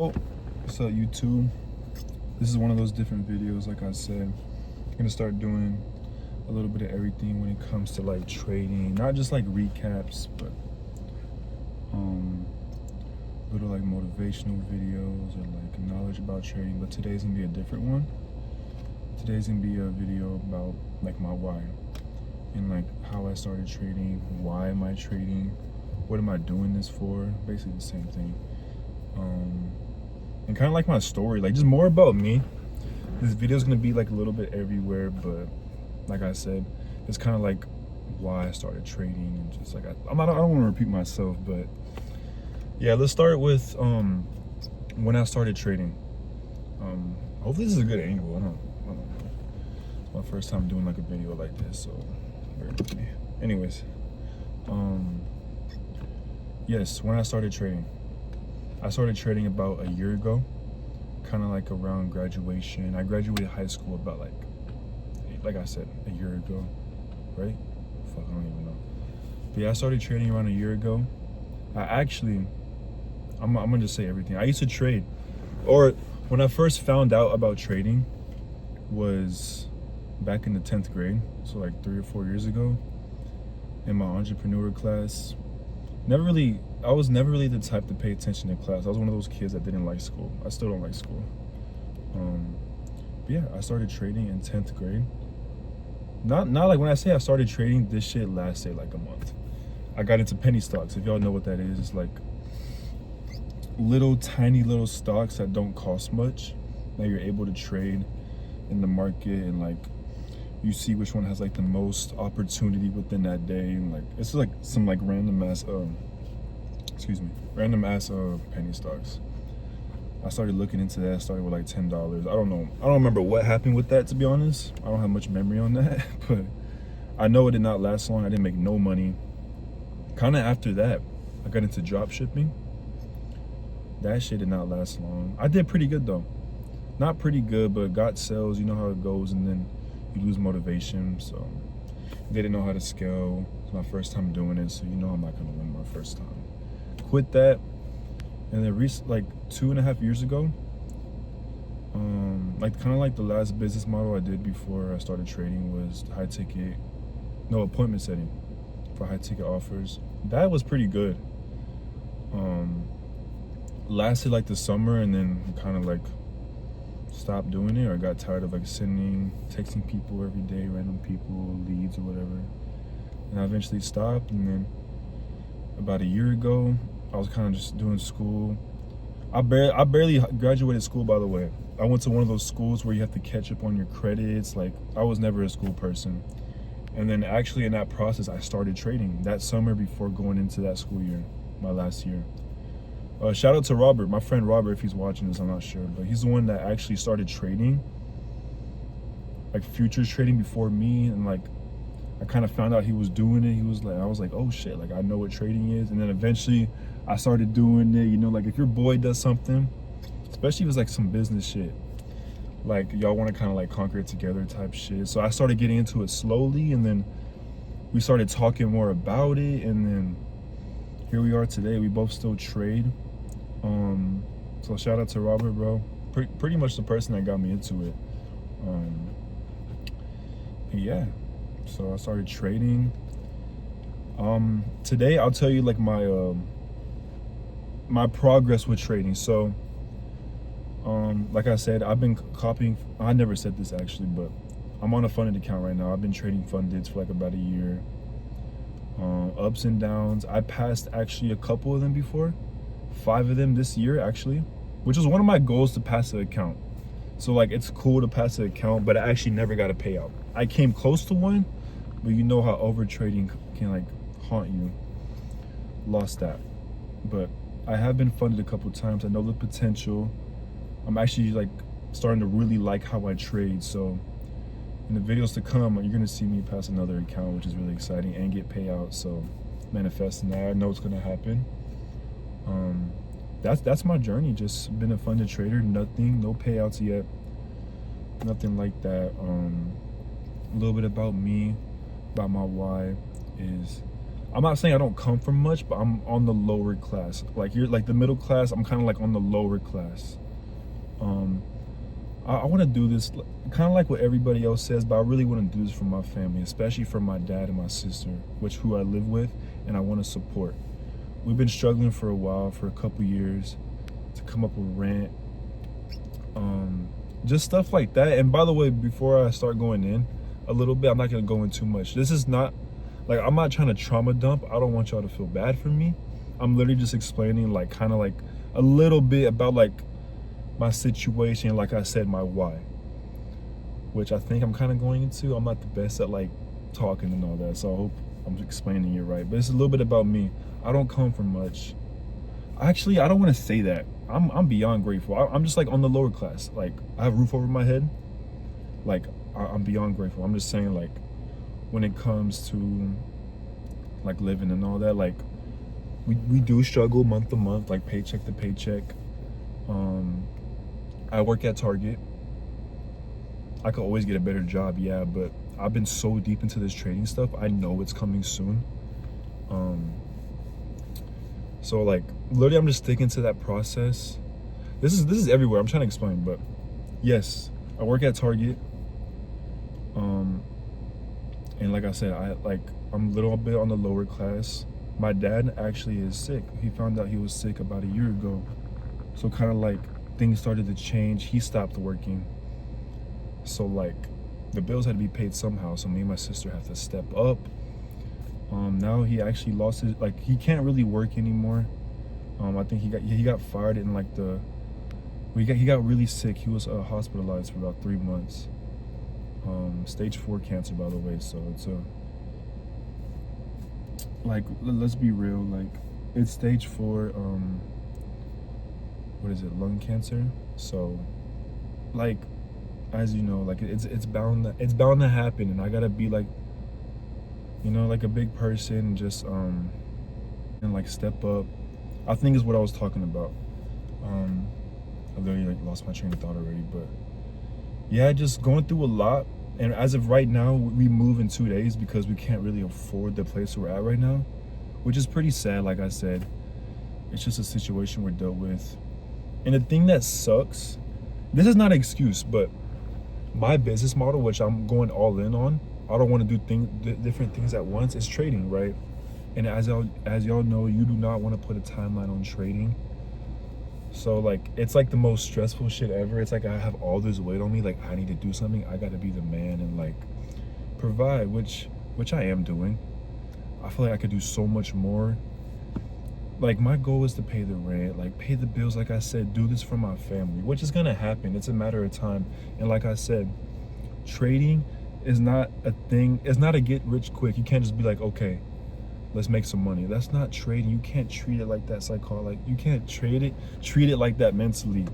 Oh, what's up, YouTube? This is one of those different videos. Like I said, I'm gonna start doing a little bit of everything when it comes to like trading, not just like recaps, but little like motivational videos or like knowledge about trading. But today's gonna be a different one. Today's gonna be a video about like my why and like how I started trading. Why am I trading? What am I doing this for? Basically the same thing. And kind of like my story, like just more about me. This video is gonna be like a little bit everywhere, but like I said, it's kind of like why I started trading and just like I don't want to repeat myself, but yeah, let's start with when I started trading. Hopefully this is a good angle. I don't know. It's my first time doing like a video like this, so bear with me. Anyways, yes, when I started trading. I started trading about a year ago, kind of like around graduation. I graduated high school about like I said, a year ago, right? Fuck, I don't even know. But yeah, I started trading around a year ago. I'm gonna just say everything. I used to trade, or when I first found out about trading was back in the 10th grade, so like 3 or 4 years ago, in my entrepreneur class. I was never really the type to pay attention in class. I was one of those kids that didn't like school. I still don't like school. But yeah, I started trading in 10th grade. Not like when I say I started trading, this shit lasted like a month. I got into penny stocks. If y'all know what that is, it's like tiny little stocks that don't cost much that you're able to trade in the market, and like you see which one has like the most opportunity within that day, and like it's like some like random ass penny stocks. I started looking into that. I started with like $10. I don't remember what happened with that, to be honest. I don't have much memory on that, but I know it did not last long. I didn't make no money. Kind of after that, I got into drop shipping. That shit did not last long. I did pretty good though. Not pretty good, but got sales. You know how it goes, and then you lose motivation. So they didn't know how to scale. It's my first time doing it, so you know I'm not gonna win my first time. Quit that, and then like 2.5 years ago, like kind of like the last business model I did before I started trading was appointment setting for high ticket offers. That was pretty good. Lasted like the summer, and then kind of like stopped doing it, or got tired of like texting people every day, random people, leads or whatever. And I eventually stopped, and then about a year ago, I was kind of just doing school. I barely graduated school, by the way. I went to one of those schools where you have to catch up on your credits. Like, I was never a school person. And then actually in that process, I started trading that summer before going into that school year, my last year. Shout out to Robert, my friend Robert, if he's watching this, I'm not sure, but he's the one that actually started trading, like futures trading, before me. And like, I kind of found out he was doing it. I was like, oh shit, like I know what trading is. And then eventually I started doing it. You know, like if your boy does something, especially if it's like some business shit, like y'all want to kind of like conquer it together type shit. So I started getting into it slowly, and then we started talking more about it, and then here we are today. We both still trade. So shout out to Robert, bro. Pretty much the person that got me into it. Yeah. So I started trading. Today I'll tell you like my my progress with trading. So like I said, I've been copying. I never said this actually, but I'm on a funded account right now. I've been trading funded for like about a year. Ups and downs. I passed actually a couple of them before, 5 of them this year actually, which was one of my goals, to pass the account. So like it's cool to pass the account, but I actually never got a payout. I came close to one, but you know how over trading can like haunt you. Lost that. But I have been funded a couple times. I know the potential. I'm actually like starting to really like how I trade. So in the videos to come, you're gonna see me pass another account, which is really exciting, and get payouts. So manifesting that. I know it's gonna happen. That's my journey. Just been a funded trader. No payouts yet. Nothing like that. A little bit about me, about my why is I'm not saying I don't come from much, but I'm on the lower class. Like you're like the middle class, I'm kind of like on the lower class. Um, I want to do this kind of like what everybody else says, but I really want to do this for my family, especially for my dad and my sister, who I live with, and I want to support. We've been struggling for a while, for a couple years, to come up with rent, just stuff like that. And by the way, before I start going in a little bit, I'm not gonna go in too much. This is not like, I'm not trying to trauma dump. I don't want y'all to feel bad for me. I'm literally just explaining like kind of like a little bit about like my situation, like I said, my why, which I think I'm kind of going into. I'm not the best at like talking and all that, so I hope I'm explaining it right. But it's a little bit about me. I don't come from much. Actually, I don't want to say that. I'm beyond grateful. I'm just like on the lower class. Like I have a roof over my head. Like I'm beyond grateful. I'm just saying, like, when it comes to like living and all that, like we do struggle month to month, like paycheck to paycheck. I work at Target. I could always get a better job, yeah, but I've been so deep into this trading stuff. I know it's coming soon. So like literally I'm just sticking to that process. This is everywhere. I'm trying to explain, but yes, I work at Target. And like I said, I'm a little bit on the lower class. My dad actually is sick. He found out he was sick about a year ago. So kind of like things started to change. He stopped working. So like the bills had to be paid somehow. So me and my sister have to step up. Now he actually lost his, like, he can't really work anymore. I think he got fired in like he got really sick. He was hospitalized for about 3 months. Stage 4 cancer, by the way. So it's like, let's be real, like it's stage 4, what is it, lung cancer. So like, as you know, like it's bound to happen, and I gotta be like, you know, like a big person, just and like step up. I think is what I was talking about. I literally like lost my train of thought already, but yeah, just going through a lot. And as of right now, we move in 2 days because we can't really afford the place we're at right now, which is pretty sad. Like I said, it's just a situation we're dealt with. And the thing that sucks, this is not an excuse, but my business model, which I'm going all in on, I don't want to do different things at once, is trading, right? And as y'all know, you do not want to put a timeline on trading. So like, it's like the most stressful shit ever. It's like I have all this weight on me, like I need to do something. I got to be the man and like provide, which I am doing. I feel like I could do so much more. Like my goal is to pay the rent, like pay the bills, like I said, do this for my family, which is gonna happen. It's a matter of time. And like I said, trading is not a thing. It's not a get rich quick. You can't just be like, okay, let's make some money. That's not trading. You can't treat it like that, like you can't treat it like that mentally.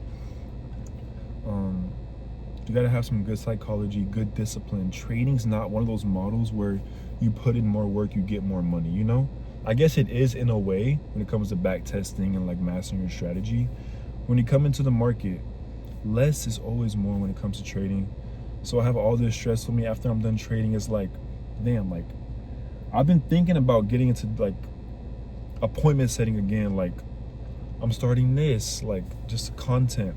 You gotta have some good psychology, good discipline. Trading's not one of those models where you put in more work, you get more money, you know? I guess it is in a way when it comes to back testing and like mastering your strategy. When you come into the market, less is always more when it comes to trading. So I have all this stress for me after I'm done trading. It's like, damn, like I've been thinking about getting into like appointment setting again. Like I'm starting this, like just content,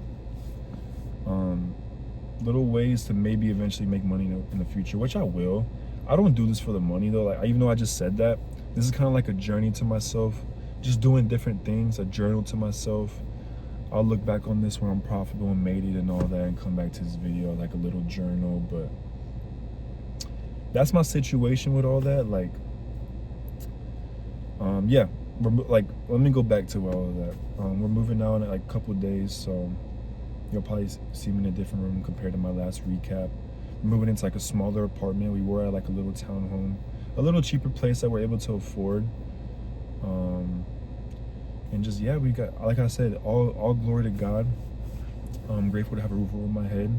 little ways to maybe eventually make money in the future, which I will. I don't do this for the money though. Like, even though I just said that, this is kind of like a journey to myself, just doing different things, a journal to myself. I'll look back on this when I'm profitable and made it and all that, and come back to this video like a little journal. But that's my situation with all that. Like, yeah, like, let me go back to all of that. We're moving out in like a couple of days, so you'll probably see me in a different room compared to my last recap. We're moving into like a smaller apartment. We were at like a little townhome, a little cheaper place that we're able to afford. And just, yeah, we got, like I said, all glory to God. I'm grateful to have a roof over my head.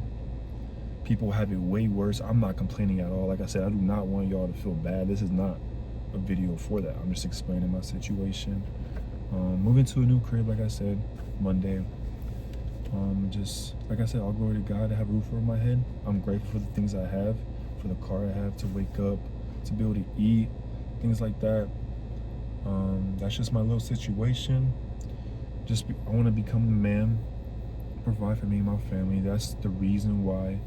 People have it way worse. I'm not complaining at all. Like I said, I do not want y'all to feel bad. This is not a video for that. I'm just explaining my situation. Moving to a new crib, like I said, Monday. Just, like I said, all glory to God to have a roof over my head. I'm grateful for the things I have, for the car I have, to wake up, to be able to eat, things like that. That's just my little situation. I want to become the man, provide for me and my family. That's the reason why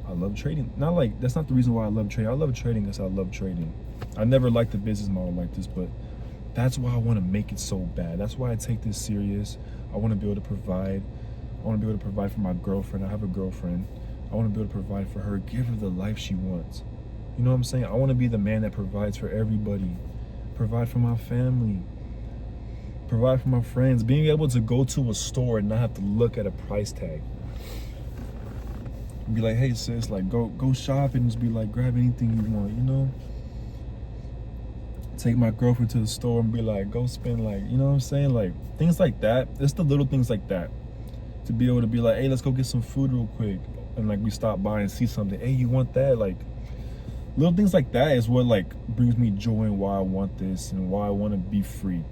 I love trading. That's not the reason why I love trading. I love trading because I love trading. I never liked the business model like this, but that's why I want to make it so bad. That's why I take this serious. I want to be able to provide. I want to be able to provide for my girlfriend. I have a girlfriend. I want to be able to provide for her, give her the life she wants. You know what I'm saying? I want to be the man that provides for everybody. Provide for my family. Provide for my friends. Being able to go to a store and not have to look at a price tag. Be like, hey sis, like go shop and just be like, grab anything you want, you know? Take my girlfriend to the store and be like, go spend, like, you know what I'm saying? Like things like that. It's the little things like that. To be able to be like, hey, let's go get some food real quick. And like we stop by and see something. Hey, you want that? Like little things like that is what like brings me joy and why I want this and why I want to be free.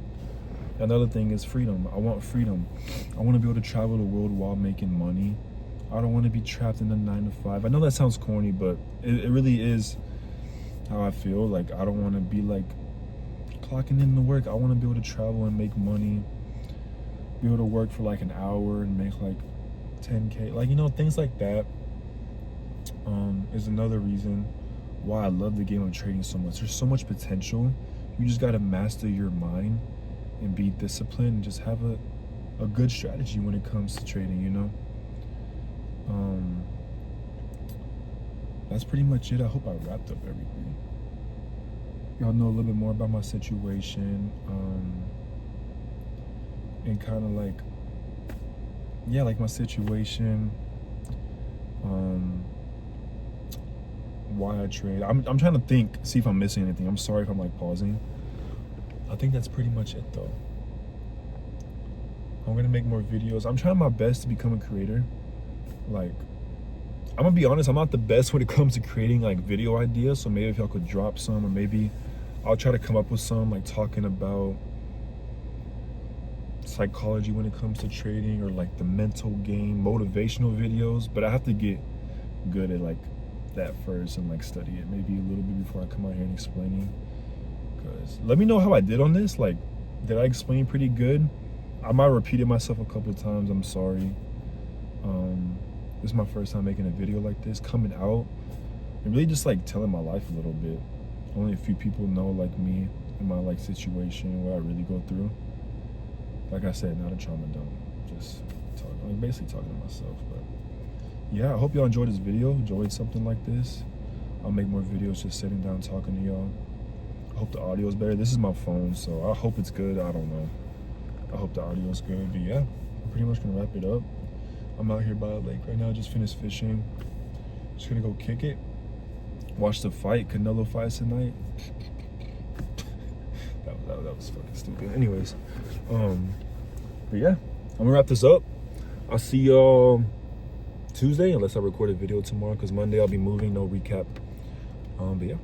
Another thing is freedom. I want freedom. I want to be able to travel the world while making money. I don't want to be trapped in a 9 to 5. I know that sounds corny, but it really is how I feel. Like I don't want to be like clocking in to work. I want to be able to travel and make money. Be able to work for like an hour and make like 10K. Like, you know, things like that is another reason why I love the game of trading so much. There's so much potential. You just got to master your mind and be disciplined and just have a good strategy when it comes to trading, you know? That's pretty much it. I hope I wrapped up everything. Y'all know a little bit more about my situation, and kind of like, yeah, like my situation, why I trade. I'm trying to think, see if I'm missing anything. I'm sorry if I'm like pausing. I think that's pretty much it though. I'm gonna make more videos. I'm trying my best to become a creator. Like, I'm gonna be honest, I'm not the best when it comes to creating like video ideas. So maybe if y'all could drop some, or maybe I'll try to come up with some, like talking about psychology when it comes to trading, or like the mental game, motivational videos. But I have to get good at like that first and like study it maybe a little bit before I come out here and explaining. Because let me know how I did on this. Like, did I explain pretty good? I might have repeated myself a couple of times. I'm sorry. This is my first time making a video like this, coming out and really just like telling my life a little bit. Only a few people know like me and my like situation, what I really go through. Like I said, not a trauma dump, just talking, like basically talking to myself. But yeah, I hope y'all enjoyed this video, enjoyed something like this. I'll make more videos just sitting down talking to y'all. I hope the audio is better. This is my phone, so I hope it's good. I don't know. I hope the audio is good. But yeah, I'm pretty much gonna wrap it up. I'm out here by the lake right now, just finished fishing. Just gonna go kick it. Watch the fight, Canelo fights tonight. that was fucking stupid. Anyways, but yeah, I'm gonna wrap this up. I'll see y'all Tuesday, unless I record a video tomorrow, because Monday I'll be moving, no recap. But yeah.